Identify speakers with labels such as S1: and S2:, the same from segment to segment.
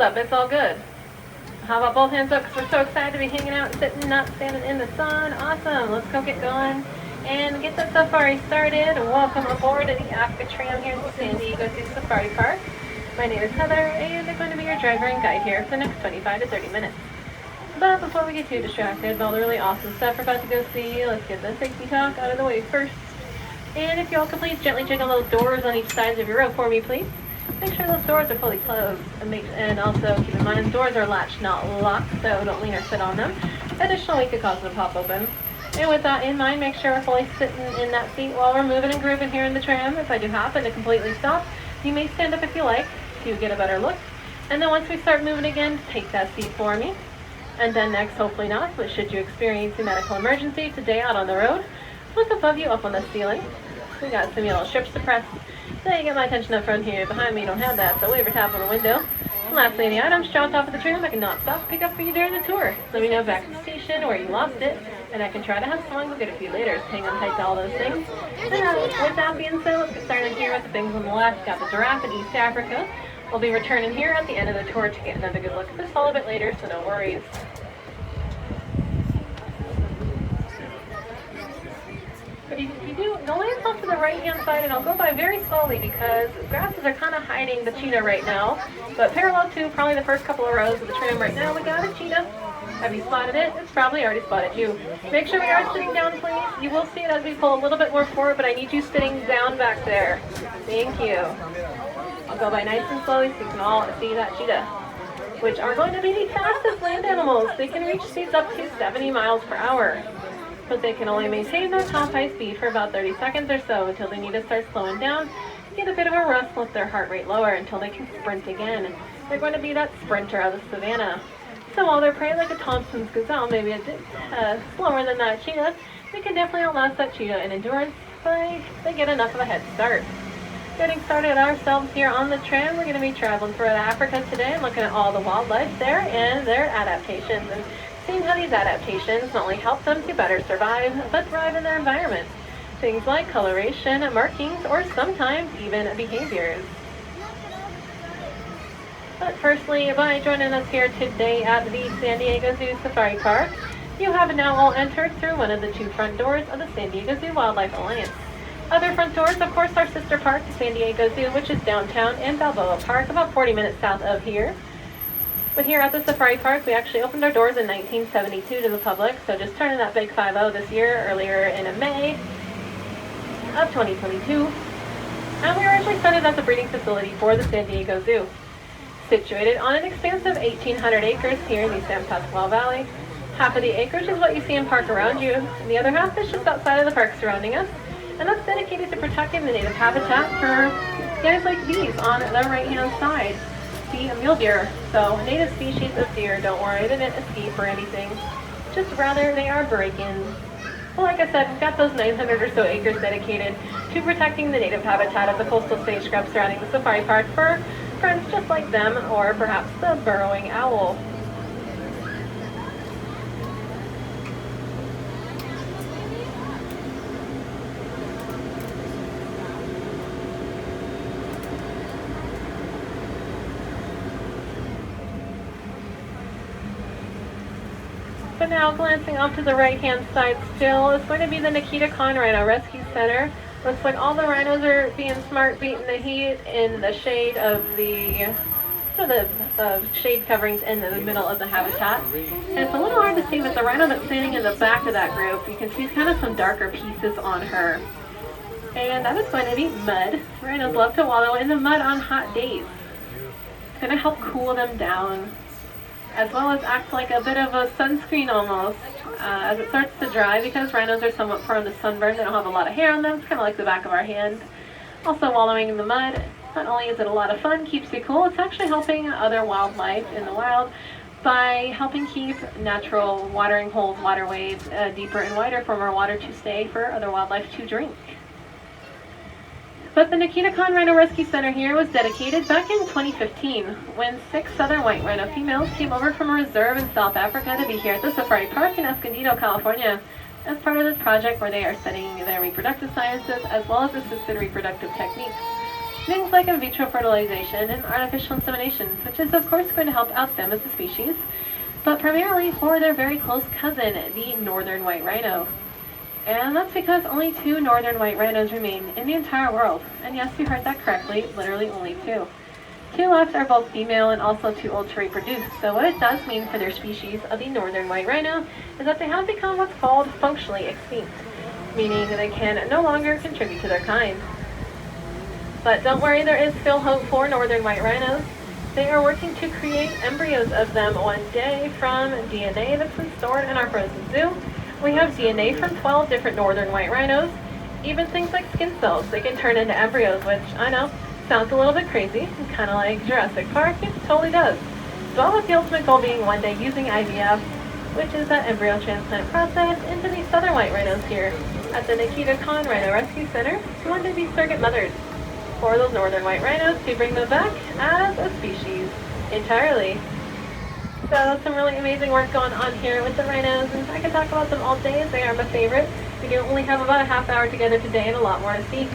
S1: up. It's all good. How about both hands up, because we're so excited to be hanging out, sitting, not standing in the sun. Awesome. Let's go get going and get the safari started. Welcome aboard the Africa Tram here at the San Diego Zoo Safari Park. My name is Heather, and I'm going to be your driver and guide here for the next 25 to 30 minutes. But before we get too distracted by all the really awesome stuff we're about to go see, let's get the safety talk out of the way first. And if you all could please gently jiggle those doors on each side of your row for me, please. Make sure those doors are fully closed, and also keep in mind doors are latched, not locked, so don't lean or sit on them. Additionally, could cause them to pop open. And with that in mind, make sure we're fully sitting in that seat while we're moving and grooving here in the tram. If I do happen to completely stop, you may stand up if you like to get a better look. And then once we start moving again, take that seat for me. And then next, hopefully not, but should you experience a medical emergency today out on the road, look above you up on the ceiling. We got some yellow strips to press. So you get my attention up front here. Behind me you don't have that, so wave or tap on the window. And lastly, any items dropped off of the tram I can not stop pick up for you during the tour. Let me know back at the station where you lost it, and I can try to have someone go get it for you later. Hang on tight to all those things. And with that being said, let's get started here with the things on the left. Got the giraffe in East Africa. We'll be returning here at the end of the tour to get another good look at this all a bit later, so no worries. But if you do, go off to the right-hand side, and I'll go by very slowly because grasses are kind of hiding the cheetah right now. But parallel to probably the first couple of rows of the tram right now, we got a cheetah. Have you spotted it? It's probably already spotted you. Make sure we are sitting down, please. You will see it as we pull a little bit more forward, but I need you sitting down back there. Thank you. I'll go by nice and slowly so you can all see that cheetah, which are going to be the fastest land animals. They can reach speeds up to 70 miles per hour. But they can only maintain their top high speed for about 30 seconds or so until they need to start slowing down, get a bit of a rest, let their heart rate lower until they can sprint again. They're going to be that sprinter of the savannah. So while they're prey like a Thompson's gazelle, maybe a bit slower than that cheetah, they can definitely outlast that cheetah in endurance, but they get enough of a head start. Getting started ourselves here on the tram, we're going to be traveling through Africa today and looking at all the wildlife there and their adaptations, and seeing how these adaptations not only help them to better survive, but thrive in their environment. Things like coloration, markings, or sometimes even behaviors. But firstly, by joining us here today at the San Diego Zoo Safari Park, you have now all entered through one of the two front doors of the San Diego Zoo Wildlife Alliance. Other front doors, of course, our sister park, the San Diego Zoo, which is downtown in Balboa Park, about 40 minutes south of here. But here at the Safari Park, we actually opened our doors in 1972 to the public, so just turning that big 5-0 this year, earlier in May of 2022. And we were actually started as a breeding facility for the San Diego Zoo, situated on an expansive 1,800 acres here in the San Pasqual Valley. Half of the acreage is what you see in park around you, and the other half is just outside of the park surrounding us, and that's dedicated to protecting the native habitat for guys like these on the right-hand side. A mule deer, so a native species of deer. Don't worry, they didn't escape or anything, just rather they are break-ins. Well, like I said, we've got those 900 or so acres dedicated to protecting the native habitat of the coastal sage scrub surrounding the safari park for friends just like them, or perhaps the burrowing owl. But now, glancing off to the right-hand side still, is going to be the Nikita Khan Rhino Rescue Center. Looks like all the rhinos are being smart, beating the heat in the shade of the shade coverings in the middle of the habitat. And it's a little hard to see, but the rhino that's standing in the back of that group, you can see kind of some darker pieces on her. And that is going to be mud. Rhinos love to wallow in the mud on hot days. It's going to help cool them down, as well as act like a bit of a sunscreen almost as it starts to dry, because rhinos are somewhat prone to sunburn. They don't have a lot of hair on them. It's kind of like the back of our hand. Also, wallowing in the mud, not only is it a lot of fun, keeps you cool, it's actually helping other wildlife in the wild by helping keep natural watering holes, waterways deeper and wider for more water to stay for other wildlife to drink. But the Nikita Khan Rhino Rescue Center here was dedicated back in 2015 when 6 southern white rhino females came over from a reserve in South Africa to be here at the Safari Park in Escondido, California, as part of this project where they are studying their reproductive sciences as well as assisted reproductive techniques. Things like in vitro fertilization and artificial insemination, which is of course going to help out them as a species, but primarily for their very close cousin, the northern white rhino. And that's because only 2 northern white rhinos remain in the entire world. And yes, you heard that correctly, literally only 2. 2 left are both female and also too old to reproduce. So what it does mean for their species of the northern white rhino is that they have become what's called functionally extinct, meaning they can no longer contribute to their kind. But don't worry, there is still hope for northern white rhinos. They are working to create embryos of them one day from DNA that's been stored in our frozen zoo. We have DNA from 12 different northern white rhinos, even things like skin cells. They can turn into embryos, which I know sounds a little bit crazy, kind of like Jurassic Park. It totally does. But with the ultimate goal being one day using IVF, which is that embryo transplant process, into these southern white rhinos here at the Nikita Khan Rhino Rescue Center to one day be surrogate mothers for those northern white rhinos to bring them back as a species entirely. So some really amazing work going on here with the rhinos, and I can talk about them all day as they are my favorite. We do only have about a half hour together today and a lot more to see.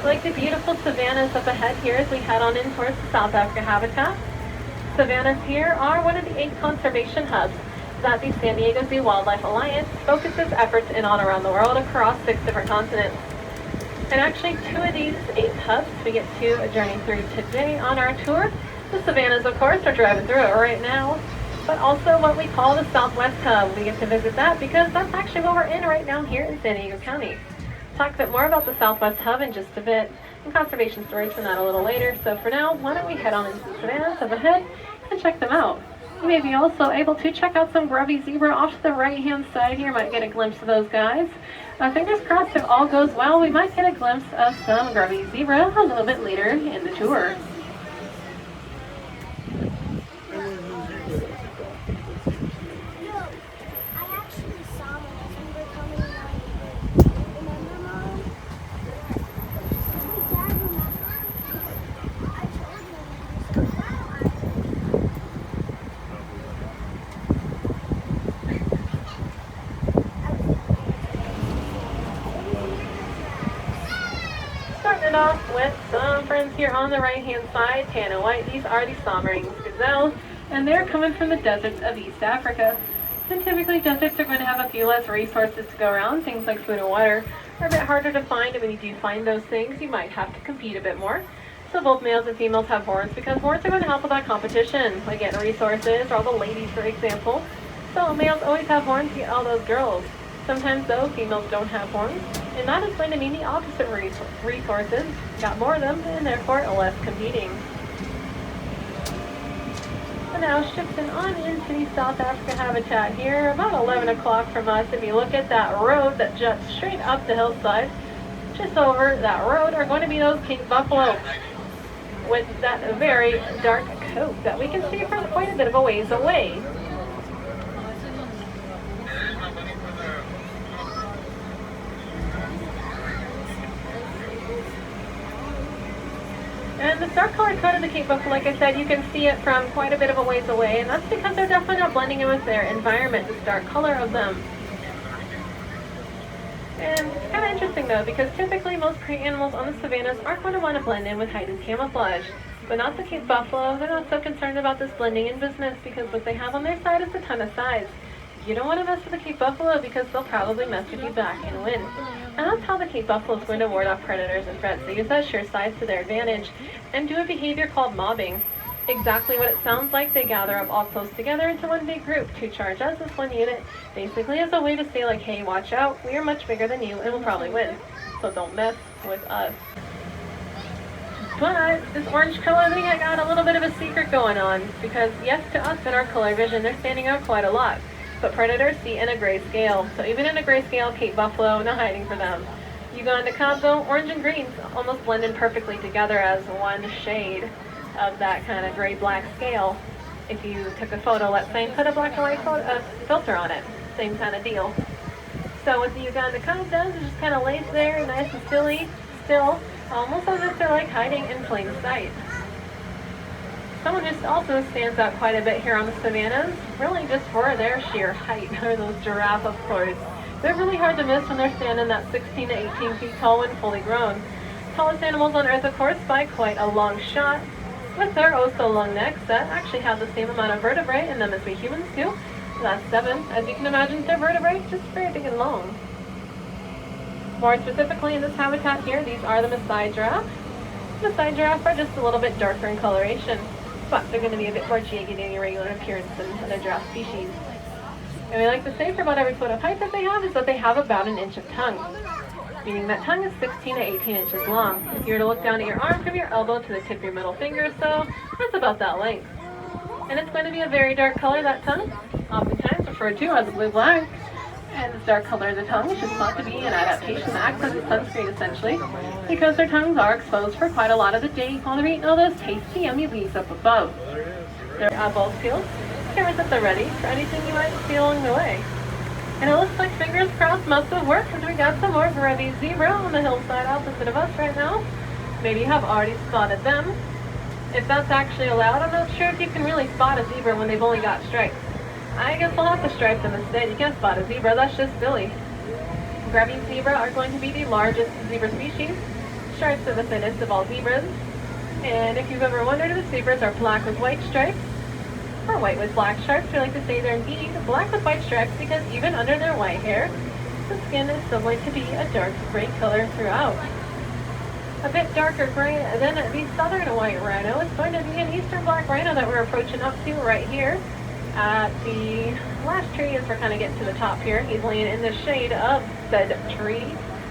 S1: Like the beautiful savannas up ahead here as we head on in towards the South Africa habitat. Savannas here are one of the 8 conservation hubs that the San Diego Zoo Wildlife Alliance focuses efforts in on around the world across 6 different continents. And actually 2 of these 8 hubs we get to journey through today on our tour. The savannas, of course, are driving through it right now, but also what we call the Southwest Hub. We get to visit that because that's actually what we're in right now here in San Diego County. Talk a bit more about the Southwest Hub in just a bit, and conservation stories from that a little later. So for now, why don't we head on into the savannas up ahead and check them out. You may be also able to check out some grubby zebra off to the right-hand side here. Might get a glimpse of those guys. Fingers crossed, if all goes well, we might get a glimpse of some grubby zebra a little bit later in the tour. Off with some friends here on the right hand side, tan and white. These are the Somerings gazelles, and they're coming from the deserts of East Africa. And typically deserts are going to have a few less resources to go around. Things like food and water are a bit harder to find, and when you do find those things, you might have to compete a bit more. So both males and females have horns because horns are going to help with that competition, like getting resources, or all the ladies, for example. So males always have horns to get all those girls. Sometimes, though, females don't have horns, and that is going to mean the opposite resources, got more of them, and therefore less competing. And now shifting on into the South Africa habitat here, about 11 o'clock from us. If you look at that road that juts straight up the hillside, just over that road are going to be those king buffalo with that very dark coat that we can see from quite a bit of a ways away. And the dark colored coat of the Cape Buffalo, like I said, you can see it from quite a bit of a ways away, and that's because they're definitely not blending in with their environment, this dark color of them. And it's kind of interesting though, because typically most prey animals on the savannas aren't going to want to blend in with heightened camouflage. But not the Cape Buffalo. They're not so concerned about this blending in business because what they have on their side is a ton of size. You don't want to mess with the Cape Buffalo because they'll probably mess with you back and win. And that's how the Cape Buffalo is going to ward off predators and threats. They use that sheer size to their advantage and do a behavior called mobbing. Exactly what it sounds like. They gather up all close together into one big group to charge us as one unit, basically as a way to say like, hey, watch out, we are much bigger than you and we'll probably win. So don't mess with us. But this orange color thing, I got a little bit of a secret going on because yes, to us in our color vision, they're standing out quite a lot. But predators see in a grayscale. So even in a grayscale, Cape Buffalo, no hiding for them. Uganda Cabo, orange and greens almost blend in perfectly together as one shade of that kind of gray-black scale. If you took a photo, let's say, and put a black and white filter on it, same kind of deal. So what the Uganda Cabo does is just kind of lays there, nice and still, almost as if they're like hiding in plain sight. Someone just also stands out quite a bit here on the savannas, really just for their sheer height, are those giraffe, of course. They're really hard to miss when they're standing that 16 to 18 feet tall when fully grown. tallest animals on Earth, of course, by quite a long shot, with their oh-so-long necks that actually have the same amount of vertebrae in them as we humans do. That's 7. As you can imagine, their vertebrae just very big and long. More specifically, in this habitat here, these are the Maasai giraffes. Maasai giraffes are just a little bit darker in coloration, but they're going to be a bit more jagged and irregular in appearance than other giraffe species. And we like to say for about every foot of height that they have is that they have about an inch of tongue, meaning that tongue is 16 to 18 inches long. If you were to look down at your arm from your elbow to the tip of your middle finger or so, that's about that length. And it's going to be a very dark color, that tongue, oftentimes referred to as blue-black. And this dark color of the tongue is just thought to be an adaptation to act as a sunscreen, essentially, because their tongues are exposed for quite a lot of the day while they're eating all those tasty, yummy leaves up above. Their eyeballs peeled, cameras at the ready for anything you might see along the way. And it looks like, fingers crossed, most of work, because we got some more Giraffes zebra on the hillside opposite of us right now. Maybe you have already spotted them. If that's actually allowed, I'm not sure if you can really spot a zebra when they've only got stripes. I guess we'll have to stripe them instead. You can't spot a zebra, that's just silly. Giraffes zebra are going to be the largest zebra species. Stripes are the thinnest of all zebras. And if you've ever wondered if zebras are black with white stripes, or white with black stripes, we like to say they're indeed black with white stripes because even under their white hair, the skin is still going to be a dark gray color throughout. A bit darker gray than the southern white rhino is going to be an eastern black rhino that we're approaching up to right here at the last tree as we're kind of getting to the top here. He's laying in the shade of said tree.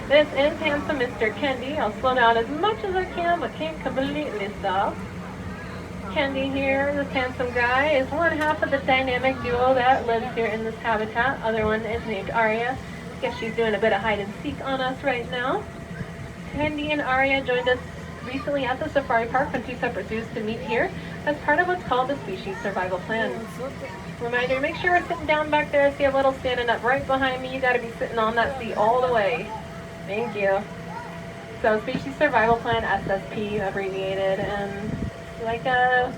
S1: This is handsome Mr. Kendi. I'll slow down as much as I can, but can't completely stop. Kendi here, this handsome guy, is one half of the dynamic duo that lives here in this habitat. Other one is named Arya. Guess she's doing a bit of hide and seek on us right now. Kendi and Arya joined us recently at the safari park from 2 separate zoos to meet here as part of what's called the Species Survival Plan. Reminder, make sure we're sitting down back there. I see a little standing up right behind me. You gotta be sitting on that seat all the way. Thank you. So Species Survival Plan, SSP abbreviated, and like a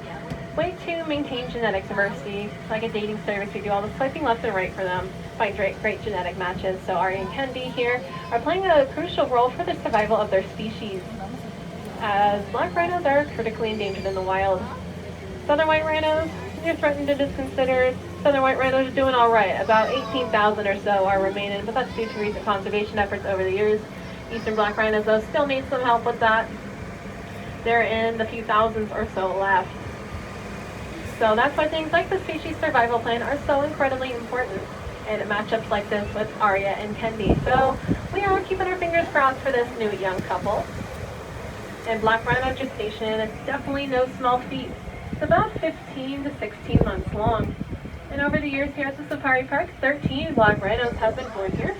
S1: way to maintain genetic diversity, like a dating service. We do all the swiping left and right for them, find great genetic matches. So Arya and Kendi here are playing a crucial role for the survival of their species, as black rhinos are critically endangered in the wild. Southern white rhinos, they're threatened and is considered. Southern white rhinos are doing all right. About 18,000 or so are remaining, but that's due to recent conservation efforts over the years. Eastern black rhinos, though, still need some help with that. They're in the few thousands or so left. So that's why things like the Species Survival Plan are so incredibly important, and matchups like this with Arya and Kendi. So we are keeping our fingers crossed for this new young couple. And black rhino gestation is definitely no small feat. It's about 15 to 16 months long. And over the years here at the safari park, 13 black rhinos have been born here.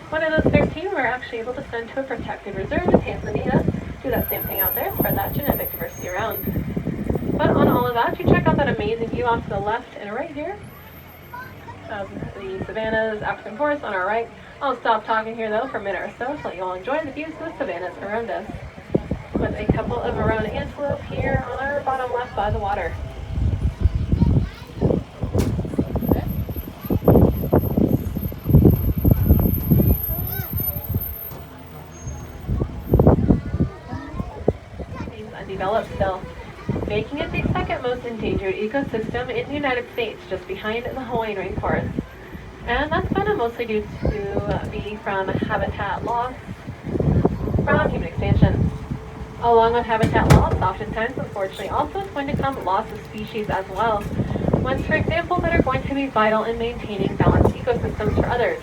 S1: One of those 13 we're actually able to send to a protected reserve in Tanzania. Do that same thing out there, spread that genetic diversity around. But on all of that, you check out that amazing view off to the left and right here of the savannas, African forest on our right. I'll stop talking here though for a minute or so let you all enjoy the views of the savannas around us, with a couple of around antelope here on our bottom left by the water. Undeveloped still, making it the second most endangered ecosystem in the United States, just behind the Hawaiian rainforest. And that's kind of mostly due to being from habitat loss from human expansion. Along with habitat loss, oftentimes, unfortunately, also is going to come loss of species as well. Ones, for example, that are going to be vital in maintaining balanced ecosystems for others.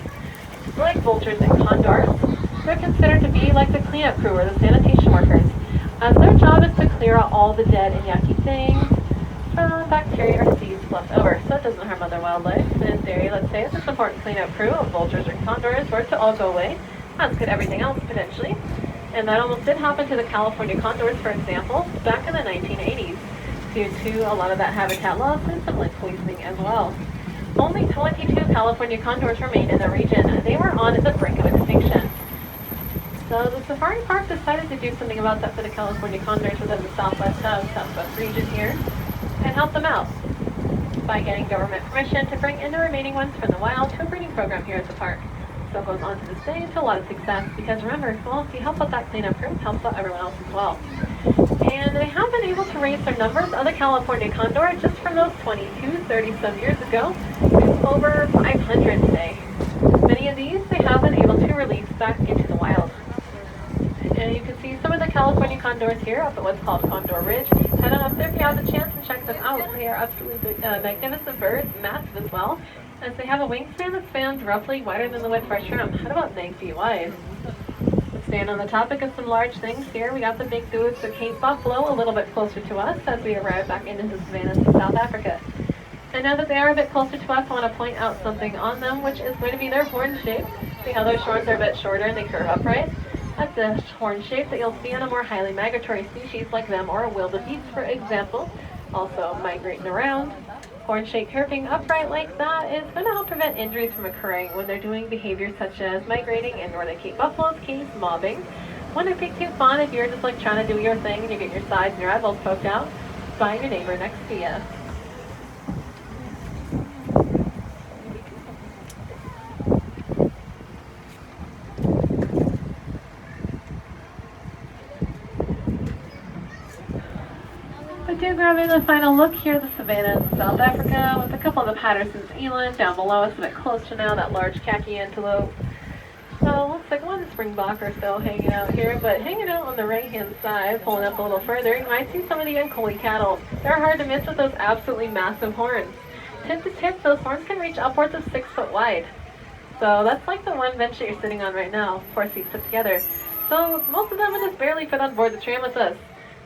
S1: Like vultures and condors, they're considered to be like the cleanup crew or the sanitation workers, as their job is to clear out all the dead and yucky things from bacteria or seeds left over, so it doesn't harm other wildlife. And in theory, let's say if this important cleanup crew of vultures or condors were to all go away, as could everything else potentially. And that almost did happen to the California condors, for example, back in the 1980s, due to a lot of that habitat loss and some lead poisoning as well. Only 22 California condors remained in the region. They were on the brink of extinction. So the safari park decided to do something about that for the California condors within the southwest region here, and help them out by getting government permission to bring in the remaining ones from the wild to a breeding program here at the park. still goes on to this day to a lot of success because remember, well, if you help out that cleanup crew, it helps out everyone else as well. And they have been able to raise their numbers of the California condor just from those 30-some years ago to over 500 today. Many of these they have been able to release back into the wild. And you can see some of the California condors here up at what's called Condor Ridge. Head on up there if you have the chance and check them out. They are absolutely magnificent birds, massive as well, as they have a wingspan that spans roughly wider than the width of our tram, at about 9 feet wide. Staying on the topic of some large things here, we got the big dudes of Cape Buffalo a little bit closer to us as we arrive back into the savannas of South Africa. And now that they are a bit closer to us, I want to point out something on them, which is going to be their horn shape. See how their horns are a bit shorter and they curve upright? That's the horn shape that you'll see on a more highly migratory species like them or a wildebeest, for example. Also migrating around. Horn shape curving upright like that is going to help prevent injuries from occurring when they're doing behaviors such as migrating in northern Cape Buffalo's case, mobbing. When it pick too fun, if you're just like trying to do your thing and you get your sides and your eyeballs poked out by your neighbor next to you. Do grabbing a final look here at the savannah in South Africa with a couple of the Patterson's eland down below us, a bit closer now, that large khaki antelope. So looks like one springbok or so hanging out here, but hanging out on the right hand side, pulling up a little further, you might see some of the Ankoli cattle. They're hard to miss with those absolutely massive horns. Tip to tip, those horns can reach upwards of 6 foot wide. So that's like the one bench that you're sitting on right now, 4 seats put together. So most of them would just barely fit on board the tram with us.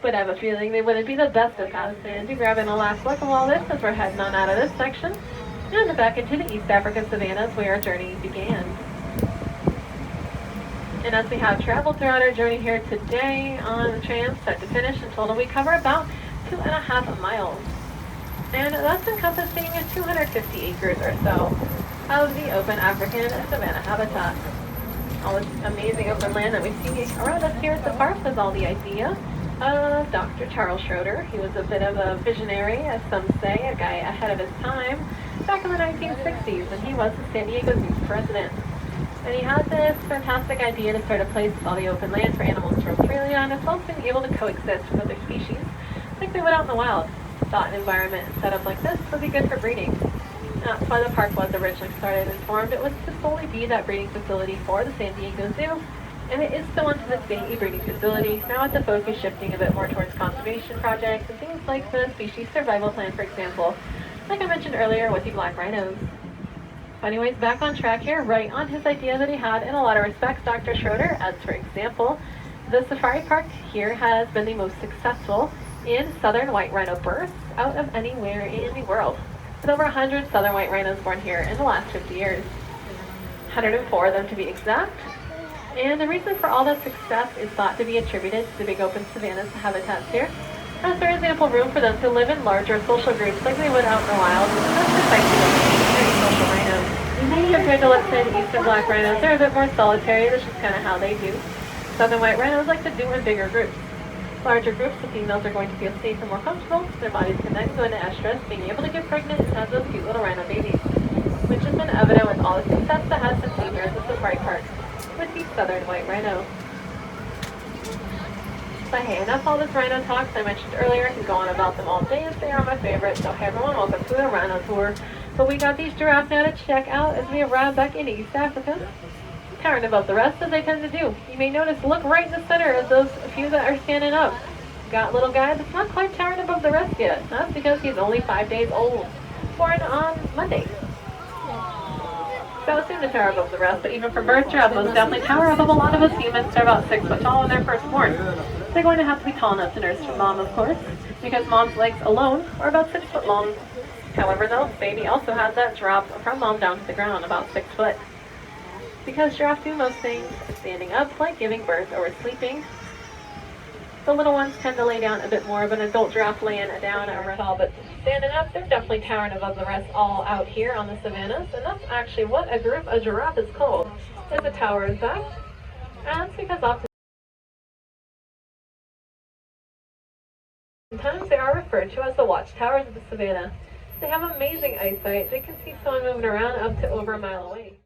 S1: But I have a feeling they wouldn't be the best of paths. And do grab in a last look of all this as we're heading on out of this section and back into the East African savannas where our journey began. And as we have traveled throughout our journey here today on the tram, start to finish, in total we cover about 2.5 miles. And that's encompassing 250 acres or so of the open African savanna habitat. All this amazing open land that we see around us here at the park is all the idea of Dr. Charles Schroeder. He was a bit of a visionary, as some say, a guy ahead of his time, back in the 1960s, and he was the San Diego Zoo's president. And he had this fantastic idea to start a place with all the open land for animals to roam freely on, as well as being able to coexist with other species, like they would out in the wild. Thought an environment set up like this would be good for breeding. That's why the park was originally started and formed. It was to solely be that breeding facility for the San Diego Zoo, and it is still to this day a breeding facility, now with the focus shifting a bit more towards conservation projects and things like the species survival plan, for example, like I mentioned earlier with the black rhinos. Anyways, back on track here, right on his idea that he had in a lot of respects, Dr. Schroeder, as for example, the safari park here has been the most successful in southern white rhino births out of anywhere in the world, with over 100 southern white rhinos born here in the last 50 years. 104 of them to be exact. And the reason for all that success is thought to be attributed to the big open savannas habitats here, as there is ample room for them to live in larger social groups like they would out in the wild, that's precisely what makes social rhinos. Compared to, let's say, the eastern black rhinos, they're a bit more solitary. That's just kind of how they do. Southern white rhinos like to do in bigger groups. Larger groups, the females are going to feel safe and more comfortable. Their bodies can then go into estrus, being able to get pregnant and have those cute little rhino babies, which has been evident with all the success that has been seen here at the safari park with the southern white rhino. But hey, enough all this rhino talk. As I mentioned earlier, I can go on about them all day as they are my favorite. So hey everyone, welcome to the rhino tour. But we got these giraffes now to check out as we arrive back in East Africa, towering above the rest as they tend to do. You may notice, look right in the center of those few that are standing up. Got little guy that's not quite towering above the rest yet. That's because he's only 5 days old, born on Monday. So soon to tower above the rest, but even for birth, giraffes definitely tower above a lot of us humans. They're about 6 foot tall when they're first born. They're going to have to be tall enough to nurse from mom, of course, because mom's legs alone are about 6 foot long. However, though, baby also has that drop from mom down to the ground, about 6 foot. Because giraffes do most things standing up, like giving birth or sleeping. The little ones tend to lay down a bit more of an adult giraffe laying down or tall, but standing up, they're definitely towering above the rest all out here on the savannas, and that's actually what a group of giraffe is called, is a tower in fact. And it's because oftentimes they are referred to as the watchtowers of the savannah. They have amazing eyesight. They can see someone moving around up to over a mile away.